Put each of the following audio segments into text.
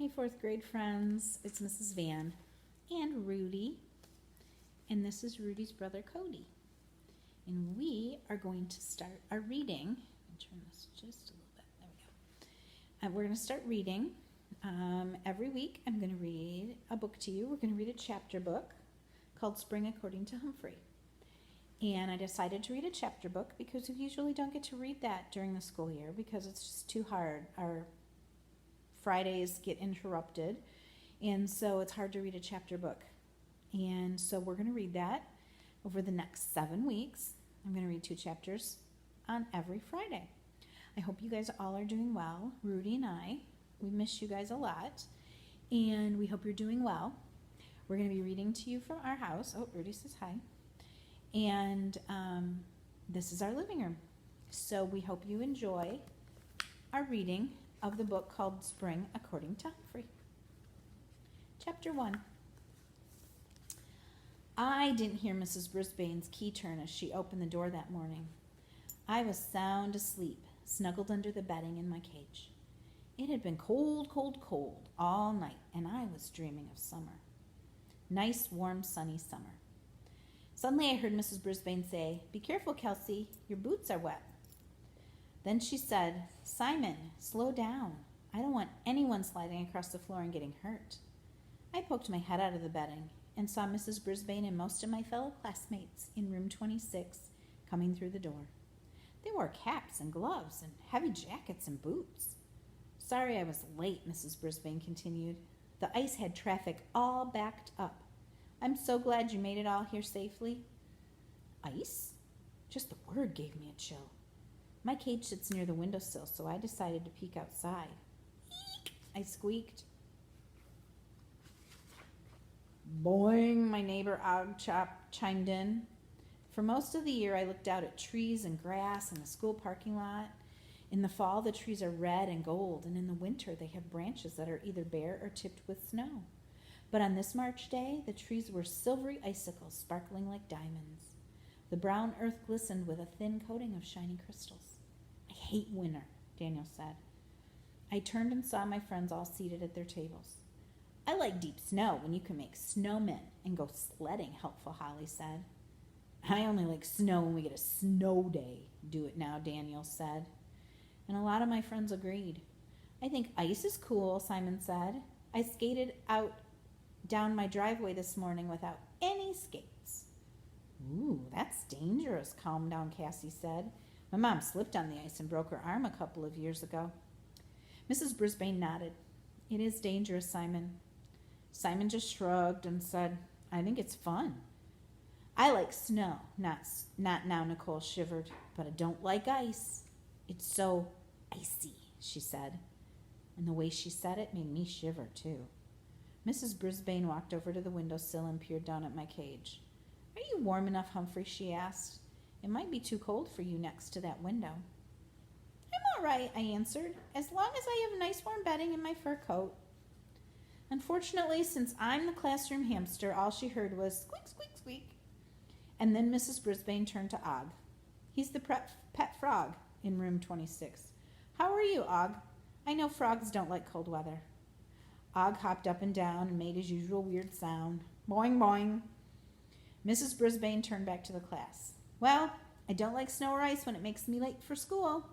Hey, fourth grade friends. It's Mrs. Van and Rudy. And this is Rudy's brother, Cody. And we are going to start our reading. Let me turn this just a little bit. There we go. We're going to start reading. Every week, I'm going to read a book to you. We're going to read a chapter book called Spring According to Humphrey. And I decided to read a chapter book because we usually don't get to read that during the school year because it's just too hard. Our Fridays get interrupted, and so it's hard to read a chapter book. And so we're going to read that over the next 7 weeks. I'm going to read 2 chapters on every Friday. I hope you guys all are doing well. Rudy and I, we miss you guys a lot, and we hope you're doing well. We're going to be reading to you from our house. Oh, Rudy says hi. And this is our living room. So we hope you enjoy our reading of the book called Spring According to Humphrey. Chapter 1. I didn't hear Mrs. Brisbane's key turn as she opened the door that morning. I was sound asleep, snuggled under the bedding in my cage. It had been cold, cold, cold all night, and I was dreaming of summer. Nice, warm, sunny summer. Suddenly I heard Mrs. Brisbane say, "Be careful, Kelsey, your boots are wet." Then she said, "Simon, slow down. I don't want anyone sliding across the floor and getting hurt." I poked my head out of the bedding and saw Mrs. Brisbane and most of my fellow classmates in room 26 coming through the door. They wore caps and gloves and heavy jackets and boots. "Sorry I was late," Mrs. Brisbane continued. "The ice had traffic all backed up. I'm so glad you made it all here safely." Ice? Just the word gave me a chill. My cage sits near the windowsill, so I decided to peek outside. "Eek!" I squeaked. "Boing!" my neighbor Og-Chop chimed in. For most of the year, I looked out at trees and grass in the school parking lot. In the fall, the trees are red and gold, and in the winter, they have branches that are either bare or tipped with snow. But on this March day, the trees were silvery icicles sparkling like diamonds. The brown earth glistened with a thin coating of shiny crystals. "I hate winter," Daniel said. I turned and saw my friends all seated at their tables. "I like deep snow when you can make snowmen and go sledding," Helpful Holly said. "I only like snow when we get a snow day. Do it now," Daniel said. And a lot of my friends agreed. "I think ice is cool," Simon said. "I skated out down my driveway this morning without any skates." "Ooh, that's dangerous," Calm Down Cassie said. "My mom slipped on the ice and broke her arm a couple of years ago." Mrs. Brisbane nodded. "It is dangerous, Simon." Simon just shrugged and said, "I think it's fun." "I like snow." Not now, Nicole shivered. "But I don't like ice. It's so icy," she said. And the way she said it made me shiver, too. Mrs. Brisbane walked over to the windowsill and peered down at my cage. "Are you warm enough, Humphrey?" she asked. "It might be too cold for you next to that window." "I'm all right," I answered, "as long as I have nice warm bedding in my fur coat." Unfortunately, since I'm the classroom hamster, all she heard was squeak, squeak, squeak. And then Mrs. Brisbane turned to Og. He's the pet frog in room 26. "How are you, Og? I know frogs don't like cold weather." Og hopped up and down and made his usual weird sound. Boing, boing. Mrs. Brisbane turned back to the class. "Well, I don't like snow or ice when it makes me late for school."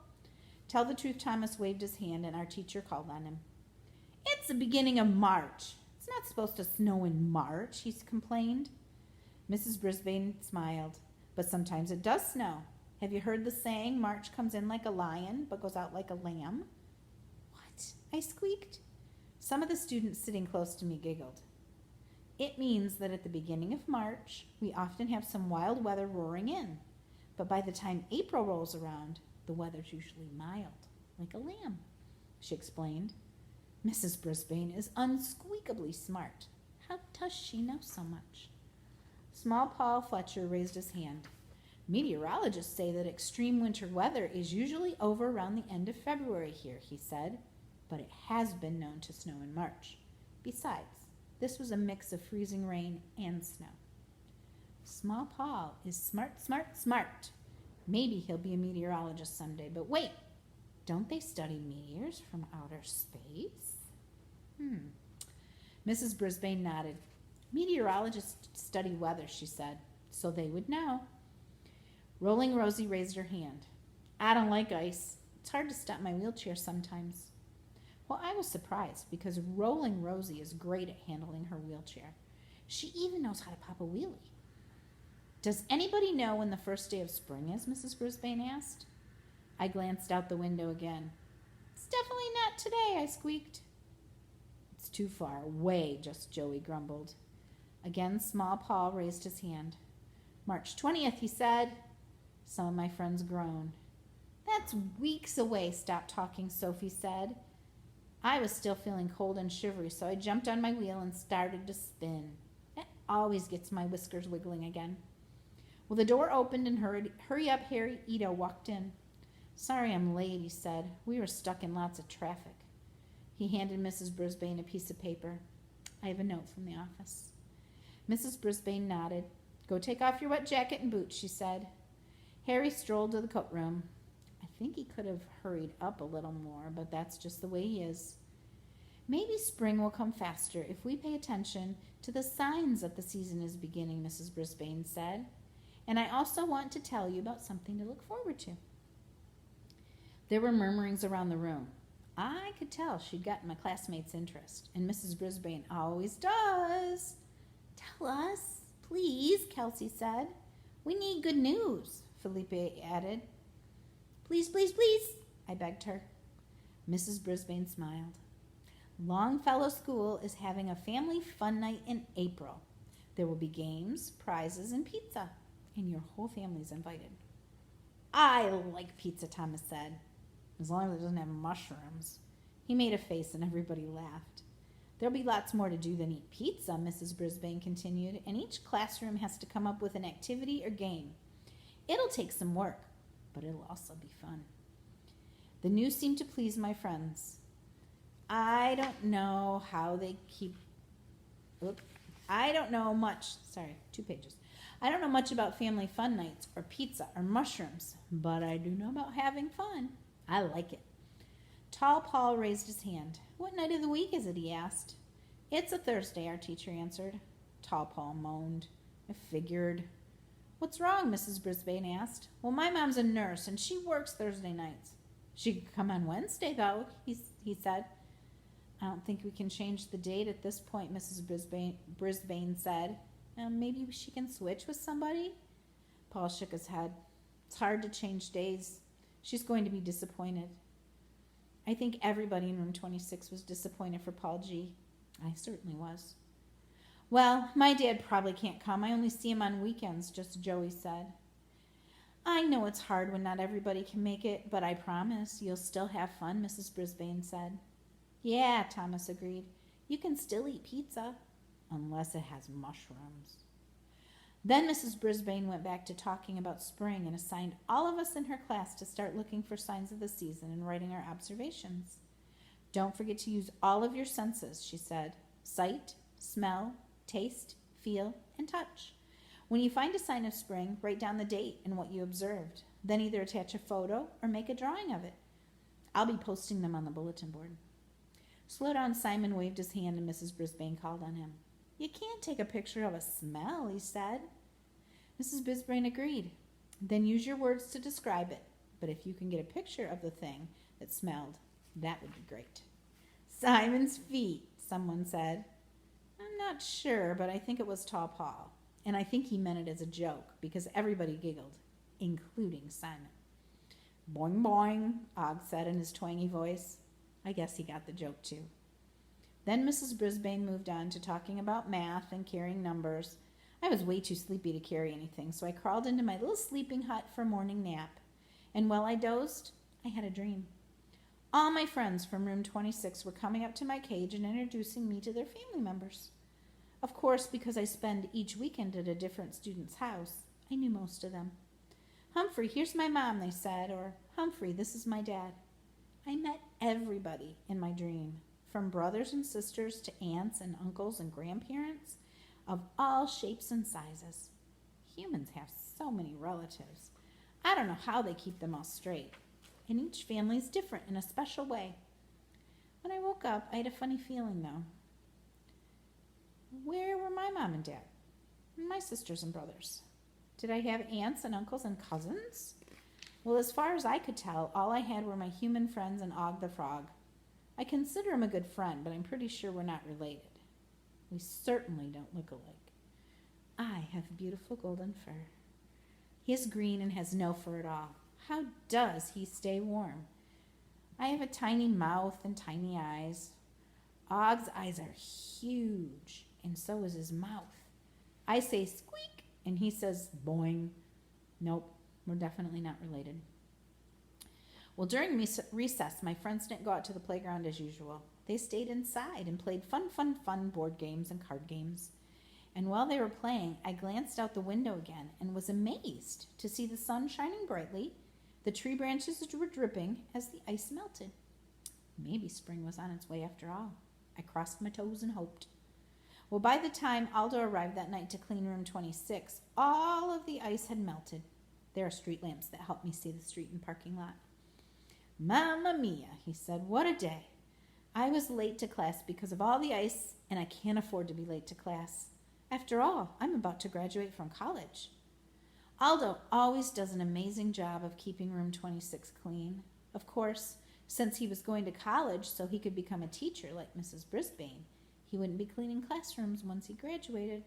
Tell the truth, Thomas waved his hand and our teacher called on him. "It's the beginning of March. It's not supposed to snow in March," he complained. Mrs. Brisbane smiled. "But sometimes it does snow. Have you heard the saying, March comes in like a lion, but goes out like a lamb?" "What?" I squeaked. Some of the students sitting close to me giggled. "It means that at the beginning of March, we often have some wild weather roaring in. But by the time April rolls around, the weather's usually mild, like a lamb," she explained. Mrs. Brisbane is unsqueakably smart. How does she know so much? Small Paul Fletcher raised his hand. "Meteorologists say that extreme winter weather is usually over around the end of February here," he said. "But it has been known to snow in March. Besides, this was a mix of freezing rain and snow." Small Paul is smart, smart, smart. Maybe he'll be a meteorologist someday. But wait, don't they study meteors from outer space? Mrs. Brisbane nodded. Meteorologists study weather, she said, so they would know. Rolling Rosie raised her hand. I don't like ice. It's hard to stop my wheelchair sometimes. Well, I was surprised because Rolling Rosie is great at handling her wheelchair. She even knows how to pop a wheelie. Does anybody know when the first day of spring is? Mrs. Brisbane asked. I glanced out the window again. It's definitely not today, I squeaked. It's too far away, just Joey grumbled. Again, Small Paul raised his hand. March 20th, he said. Some of my friends groaned. That's weeks away, stop talking, Sophie said. I was still feeling cold and shivery, so I jumped on my wheel and started to spin. That always gets my whiskers wiggling again. Well, the door opened and Hurry Up Harry Ito walked in. Sorry I'm late, he said. We were stuck in lots of traffic. He handed Mrs. Brisbane a piece of paper. I have a note from the office. Mrs. Brisbane nodded. Go take off your wet jacket and boots, she said. Harry strolled to the coat room. I think he could have hurried up a little more, but that's just the way he is. Maybe spring will come faster if we pay attention to the signs that the season is beginning, Mrs. Brisbane said. And I also want to tell you about something to look forward to. There were murmurings around the room. I could tell she'd gotten my classmates' interest, and Mrs. Brisbane always does. Tell us, please, Kelsey said. We need good news, Felipe added. Please, please, please, I begged her. Mrs. Brisbane smiled. Longfellow School is having a family fun night in April. There will be games, prizes, and pizza, and your whole family's invited. I like pizza, Thomas said, as long as it doesn't have mushrooms. He made a face and everybody laughed. There'll be lots more to do than eat pizza, Mrs. Brisbane continued, and each classroom has to come up with an activity or game. It'll take some work, but it'll also be fun. The news seemed to please my friends. I don't know much about family fun nights or pizza or mushrooms, but I do know about having fun. I like it. Tall Paul raised his hand. What night of the week is it? He asked. It's a Thursday, our teacher answered. Tall Paul moaned. I figured. What's wrong? Mrs. Brisbane asked. Well, my mom's a nurse and she works Thursday nights. She could come on Wednesday, though, he said. I don't think we can change the date at this point, Mrs. Brisbane said. Maybe she can switch with somebody? Paul shook his head. It's hard to change days. She's going to be disappointed. I think everybody in room 26 was disappointed for Paul G. I certainly was. Well, my dad probably can't come. I only see him on weekends, just Joey said. I know it's hard when not everybody can make it, but I promise you'll still have fun, Mrs. Brisbane said. Yeah, Thomas agreed. You can still eat pizza, unless it has mushrooms. Then Mrs. Brisbane went back to talking about spring and assigned all of us in her class to start looking for signs of the season and writing our observations. Don't forget to use all of your senses, she said. Sight, smell, taste, feel, and touch. When you find a sign of spring, write down the date and what you observed. Then either attach a photo or make a drawing of it. I'll be posting them on the bulletin board. Slow down, Simon waved his hand and Mrs. Brisbane called on him. You can't take a picture of a smell, he said. Mrs. Brisbane agreed. Then use your words to describe it. But if you can get a picture of the thing that smelled, that would be great. Simon's feet, someone said. I'm not sure, but I think it was Tall Paul. And I think he meant it as a joke because everybody giggled, including Simon. Boing, boing, Og said in his twangy voice. I guess he got the joke too. Then Mrs. Brisbane moved on to talking about math and carrying numbers. I was way too sleepy to carry anything, so I crawled into my little sleeping hut for a morning nap. And while I dozed, I had a dream. All my friends from room 26 were coming up to my cage and introducing me to their family members. Of course, because I spend each weekend at a different student's house, I knew most of them. Humphrey, here's my mom, they said, or Humphrey, this is my dad. I met everybody in my dream, from brothers and sisters to aunts and uncles and grandparents of all shapes and sizes. Humans have so many relatives. I don't know how they keep them all straight. And each family is different in a special way. When I woke up, I had a funny feeling, though. Where were my mom and dad? And my sisters and brothers? Did I have aunts and uncles and cousins? Well, as far as I could tell, all I had were my human friends and Og the frog. I consider him a good friend, but I'm pretty sure we're not related. We certainly don't look alike. I have beautiful golden fur. He is green and has no fur at all. How does he stay warm? I have a tiny mouth and tiny eyes. Og's eyes are huge, and so is his mouth. I say squeak, and he says boing. Nope, we're definitely not related. Well, during recess, my friends didn't go out to the playground as usual. They stayed inside and played fun board games and card games. And while they were playing, I glanced out the window again and was amazed to see the sun shining brightly. The tree branches were dripping as the ice melted. Maybe spring was on its way after all. I crossed my toes and hoped. Well, by the time Aldo arrived that night to clean room 26, all of the ice had melted. There are street lamps that help me see the street and parking lot. Mamma mia, he said, what a day. I was late to class because of all the ice, and I can't afford to be late to class. After all, I'm about to graduate from college. Aldo always does an amazing job of keeping room 26 clean. Of course, since he was going to college so he could become a teacher like Mrs. Brisbane, he wouldn't be cleaning classrooms once he graduated.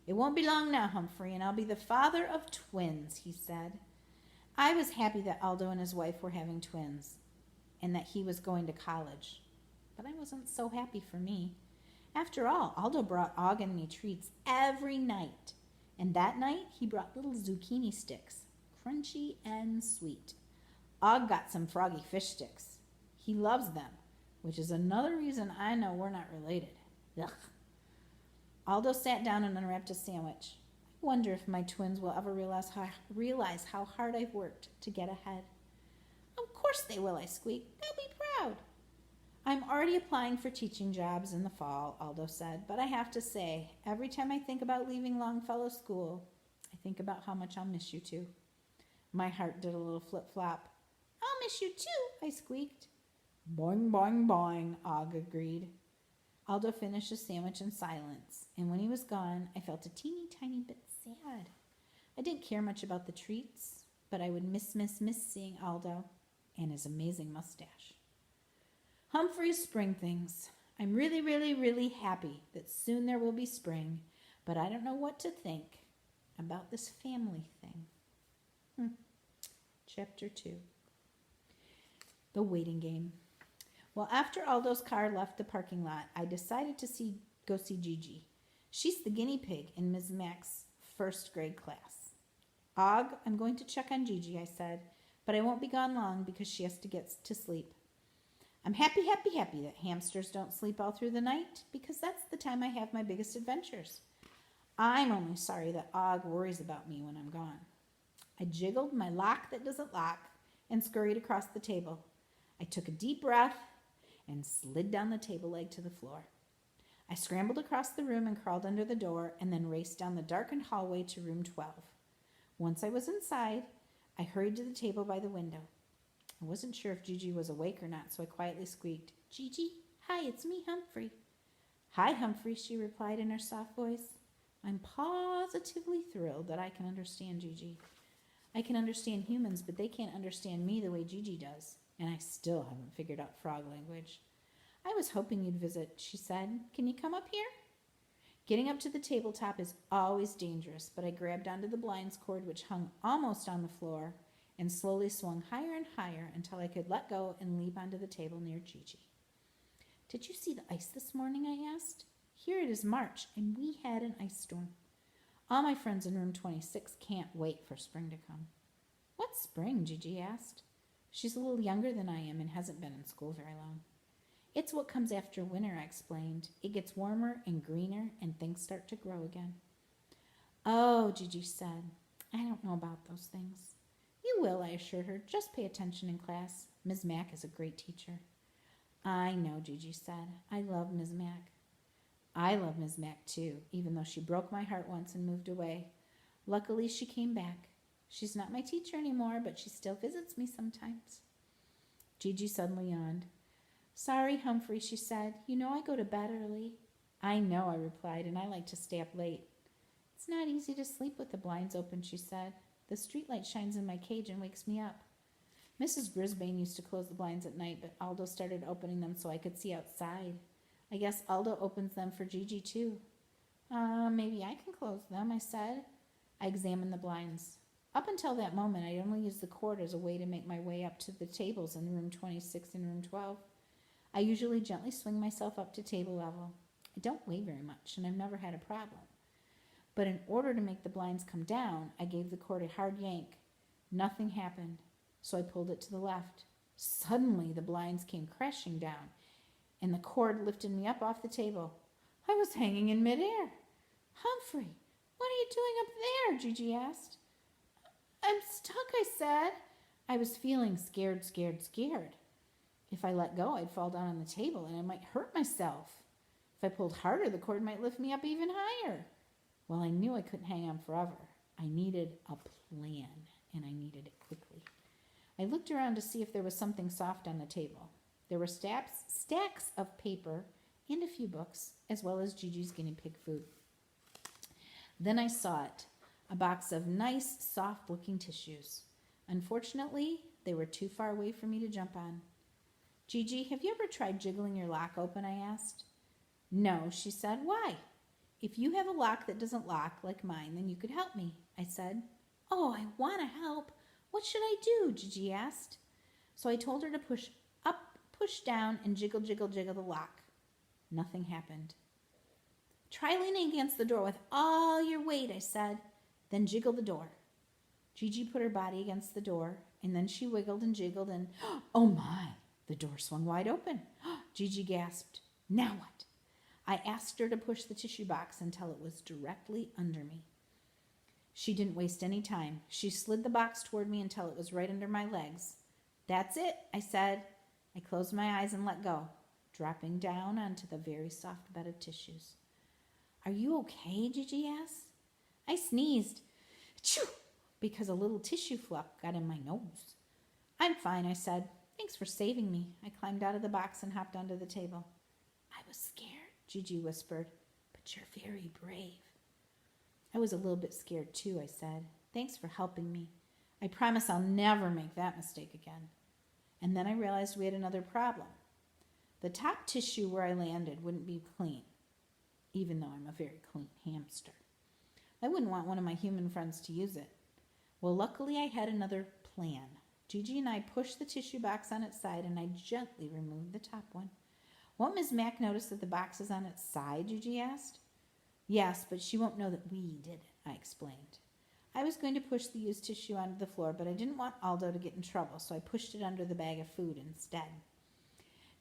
It won't be long now, Humphrey, and I'll be the father of twins, he said. I was happy that Aldo and his wife were having twins and that he was going to college. But I wasn't so happy for me. After all, Aldo brought Og and me treats every night. And that night, he brought little zucchini sticks, crunchy and sweet. Og got some froggy fish sticks. He loves them, which is another reason I know we're not related. Ugh. Aldo sat down and unwrapped a sandwich. I wonder if my twins will ever realize how hard I've worked to get ahead. Of course they will, I squeaked. They'll be proud. I'm already applying for teaching jobs in the fall, Aldo said, but I have to say, every time I think about leaving Longfellow School, I think about how much I'll miss you two. My heart did a little flip-flop. I'll miss you too, I squeaked. Boing, boing, boing, Og agreed. Aldo finished his sandwich in silence, and when he was gone, I felt a teeny tiny bit sad. I didn't care much about the treats, but I would miss seeing Aldo and his amazing mustache. Humphrey's spring things. I'm really happy that soon there will be spring, but I don't know what to think about this family thing. Chapter 2. The waiting game. Well, after Aldo's car left the parking lot, I decided to go see Gigi. She's the guinea pig in Ms. Mack's first grade class. Og, I'm going to check on Gigi, I said, but I won't be gone long because she has to get to sleep. I'm happy that hamsters don't sleep all through the night because that's the time I have my biggest adventures. I'm only sorry that Og worries about me when I'm gone. I jiggled my lock that doesn't lock and scurried across the table. I took a deep breath and slid down the table leg to the floor. I scrambled across the room and crawled under the door and then raced down the darkened hallway to room 12. Once I was inside, I hurried to the table by the window. I wasn't sure if Gigi was awake or not, so I quietly squeaked, Gigi, hi, it's me, Humphrey. Hi, Humphrey, she replied in her soft voice. I'm positively thrilled that I can understand Gigi. I can understand humans, but they can't understand me the way Gigi does, and I still haven't figured out frog language. I was hoping you'd visit, she said. Can you come up here? Getting up to the tabletop is always dangerous, but I grabbed onto the blinds cord, which hung almost on the floor, and slowly swung higher and higher until I could let go and leap onto the table near Gigi. Did you see the ice this morning? I asked. Here it is March, and we had an ice storm. All my friends in room 26 can't wait for spring to come. What's spring? Gigi asked. She's a little younger than I am and hasn't been in school very long. It's what comes after winter, I explained. It gets warmer and greener, and things start to grow again. Oh, Gigi said, I don't know about those things. You will, I assured her. Just pay attention in class. Ms. Mack is a great teacher. I know, Gigi said. I love Ms. Mack. I love Ms. Mack, too, even though she broke my heart once and moved away. Luckily, she came back. She's not my teacher anymore, but she still visits me sometimes. Gigi suddenly yawned. Sorry, Humphrey, she said. You know I go to bed early. I know, I replied, and I like to stay up late. It's not easy to sleep with the blinds open, she said. The streetlight shines in my cage and wakes me up. Mrs. Brisbane used to close the blinds at night, but Aldo started opening them so I could see outside. I guess Aldo opens them for Gigi, too. Maybe I can close them, I said. I examined the blinds. Up until that moment, I only used the cord as a way to make my way up to the tables in room 26 and room 12. I usually gently swing myself up to table level. I don't weigh very much, and I've never had a problem. But in order to make the blinds come down, I gave the cord a hard yank. Nothing happened, so I pulled it to the left. Suddenly, the blinds came crashing down, and the cord lifted me up off the table. I was hanging in midair. Humphrey, what are you doing up there? Gigi asked. I'm stuck, I said. I was feeling scared. If I let go, I'd fall down on the table and I might hurt myself. If I pulled harder, the cord might lift me up even higher. Well, I knew I couldn't hang on forever. I needed a plan, and I needed it quickly. I looked around to see if there was something soft on the table. There were stacks of paper and a few books, as well as Gigi's guinea pig food. Then I saw it, a box of nice, soft-looking tissues. Unfortunately, they were too far away for me to jump on. Gigi, have you ever tried jiggling your lock open? I asked. No, she said. Why? If you have a lock that doesn't lock like mine, then you could help me, I said. Oh, I want to help. What should I do? Gigi asked. So I told her to push up, push down, and jiggle the lock. Nothing happened. Try leaning against the door with all your weight, I said. Then jiggle the door. Gigi put her body against the door, and then she wiggled and jiggled, and oh my, the door swung wide open. Gigi gasped. Now what? I asked her to push the tissue box until it was directly under me. She didn't waste any time. She slid the box toward me until it was right under my legs. That's it, I said. I closed my eyes and let go, dropping down onto the very soft bed of tissues. Are you okay? Gigi asked. I sneezed, achoo, because a little tissue fluff got in my nose. I'm fine, I said. Thanks for saving me. I climbed out of the box and hopped onto the table. I was scared, Gigi whispered, but you're very brave. I was a little bit scared too, I said. Thanks for helping me. I promise I'll never make that mistake again. And then I realized we had another problem. The top tissue where I landed wouldn't be clean, even though I'm a very clean hamster. I wouldn't want one of my human friends to use it. Well, luckily I had another plan. Gigi and I pushed the tissue box on its side, and I gently removed the top one. Won't Ms. Mack notice that the box is on its side? Gigi asked. Yes, but she won't know that we did it, I explained. I was going to push the used tissue onto the floor, but I didn't want Aldo to get in trouble, so I pushed it under the bag of food instead.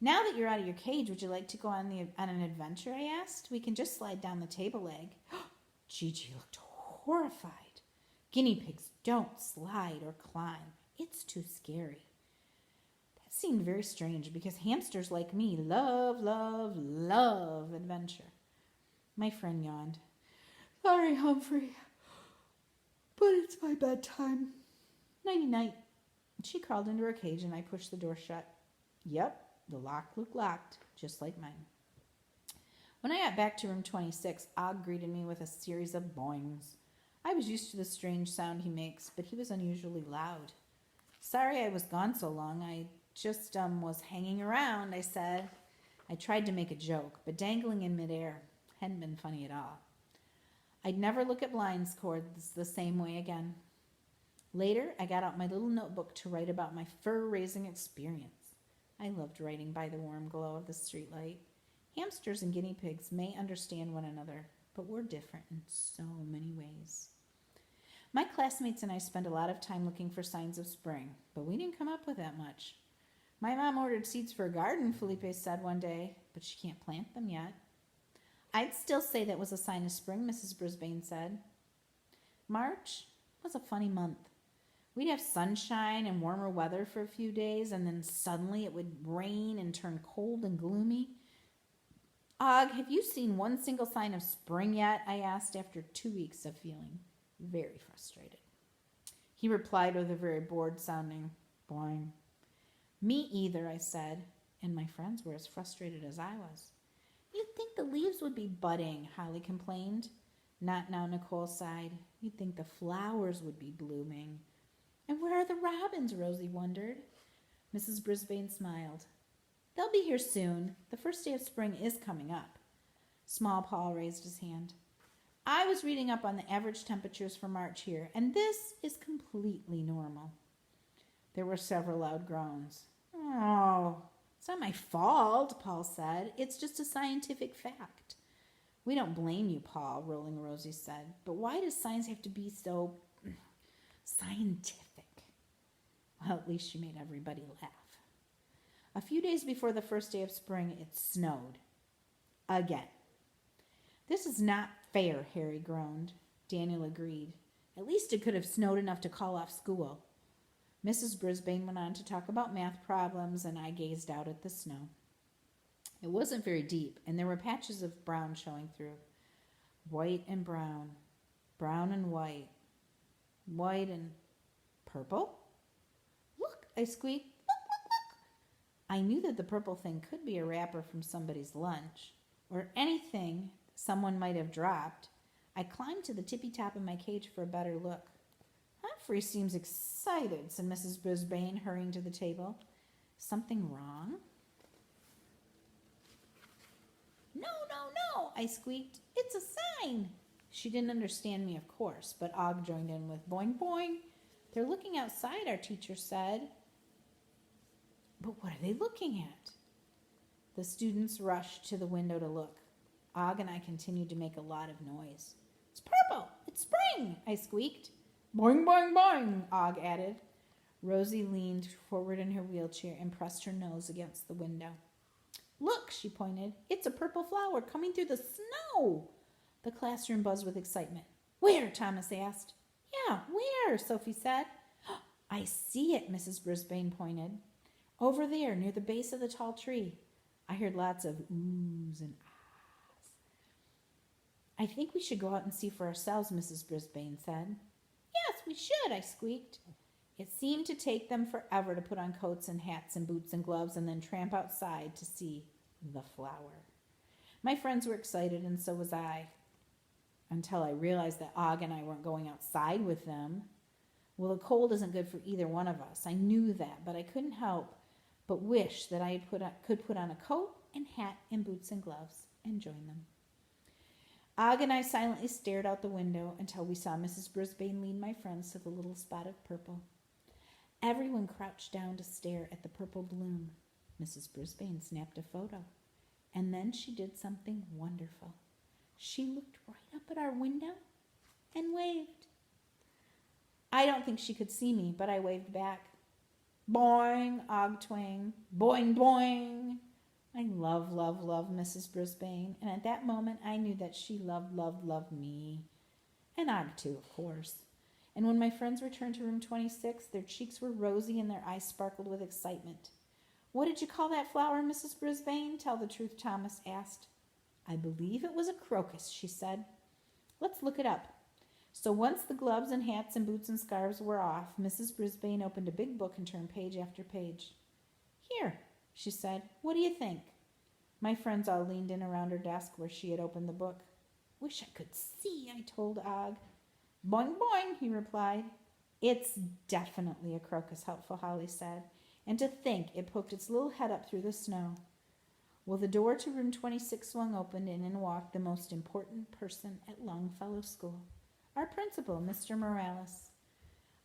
Now that you're out of your cage, would you like to go on an adventure? I asked. We can just slide down the table leg. Gigi looked horrified. Guinea pigs don't slide or climb. It's too scary. That seemed very strange because hamsters like me love adventure. My friend yawned. Sorry, Humphrey, but it's my bedtime. Nighty-night. She crawled into her cage and I pushed the door shut. Yep, the lock looked locked, just like mine. When I got back to room 26, Og greeted me with a series of boings. I was used to the strange sound he makes, but he was unusually loud. Sorry I was gone so long. I just was hanging around, I said. I tried to make a joke, but dangling in midair hadn't been funny at all. I'd never look at blinds cords the same way again. Later, I got out my little notebook to write about my fur-raising experience. I loved writing by the warm glow of the streetlight. Hamsters and guinea pigs may understand one another, but we're different in so many ways. My classmates and I spent a lot of time looking for signs of spring, but we didn't come up with that much. My mom ordered seeds for a garden, Felipe said one day, but she can't plant them yet. I'd still say that was a sign of spring, Mrs. Brisbane said. March was a funny month. We'd have sunshine and warmer weather for a few days, and then suddenly it would rain and turn cold and gloomy. Og, have you seen one single sign of spring yet? I asked after 2 weeks of feeling very frustrated. He replied with a very bored-sounding boing. Me either, I said, and my friends were as frustrated as I was. You'd think the leaves would be budding, Holly complained. Not now, Nicole sighed. You'd think the flowers would be blooming. And where are the robins, Rosie wondered. Mrs. Brisbane smiled. They'll be here soon. The first day of spring is coming up. Small Paul raised his hand. I was reading up on the average temperatures for March here, and this is completely normal. There were several loud groans. Oh, it's not my fault, Paul said. It's just a scientific fact. We don't blame you, Paul, Rolling Rosie said. But why does science have to be so scientific? Well, at least she made everybody laugh. A few days before the first day of spring, it snowed. Again. This is not fair, Harry groaned. Daniel agreed. At least it could have snowed enough to call off school. Mrs. Brisbane went on to talk about math problems, and I gazed out at the snow. It wasn't very deep, and there were patches of brown showing through. White and brown. Brown and white. White and purple? Look, I squeaked. Look, look, look. I knew that the purple thing could be a wrapper from somebody's lunch, or anything someone might have dropped. I climbed to the tippy top of my cage for a better look. Humphrey seems excited, said Mrs. Brisbane, hurrying to the table. Something wrong? No, no, no, I squeaked. It's a sign. She didn't understand me, of course, but Og joined in with boing, boing. They're looking outside, our teacher said. But what are they looking at? The students rushed to the window to look. Og and I continued to make a lot of noise. It's purple! It's spring! I squeaked. Boing, boing, boing, Og added. Rosie leaned forward in her wheelchair and pressed her nose against the window. Look, she pointed. It's a purple flower coming through the snow. The classroom buzzed with excitement. Where? Thomas asked. Yeah, where? Sophie said. I see it, Mrs. Brisbane pointed. Over there, near the base of the tall tree. I heard lots of oohs and ahs. I think we should go out and see for ourselves, Mrs. Brisbane said. Yes, we should, I squeaked. It seemed to take them forever to put on coats and hats and boots and gloves and then tramp outside to see the flower. My friends were excited, and so was I, until I realized that Og and I weren't going outside with them. Well, the cold isn't good for either one of us. I knew that, but I couldn't help but wish that I could put on a coat and hat and boots and gloves and join them. Og and I silently stared out the window until we saw Mrs. Brisbane lead my friends to the little spot of purple. Everyone crouched down to stare at the purple bloom. Mrs. Brisbane snapped a photo, and then she did something wonderful. She looked right up at our window and waved. I don't think she could see me, but I waved back. Boing, Og twang, boing, boing. I love Mrs. Brisbane, and at that moment I knew that she loved me. And Og too, of course. And when my friends returned to room 26, their cheeks were rosy and their eyes sparkled with excitement. What did you call that flower, Mrs. Brisbane? Tell the truth, Thomas asked. I believe it was a crocus, she said. Let's look it up. So once the gloves and hats and boots and scarves were off, Mrs. Brisbane opened a big book and turned page after page. Here, she said. What do you think? My friends all leaned in around her desk where she had opened the book. Wish I could see, I told Og. Boing, boing, he replied. It's definitely a crocus, helpful Holly said. And to think it poked its little head up through the snow. Well, the door to room 26 swung open, and in walked the most important person at Longfellow School, our principal, Mr. Morales.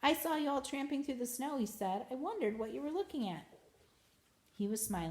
I saw you all tramping through the snow, he said. I wondered what you were looking at. He was smiling.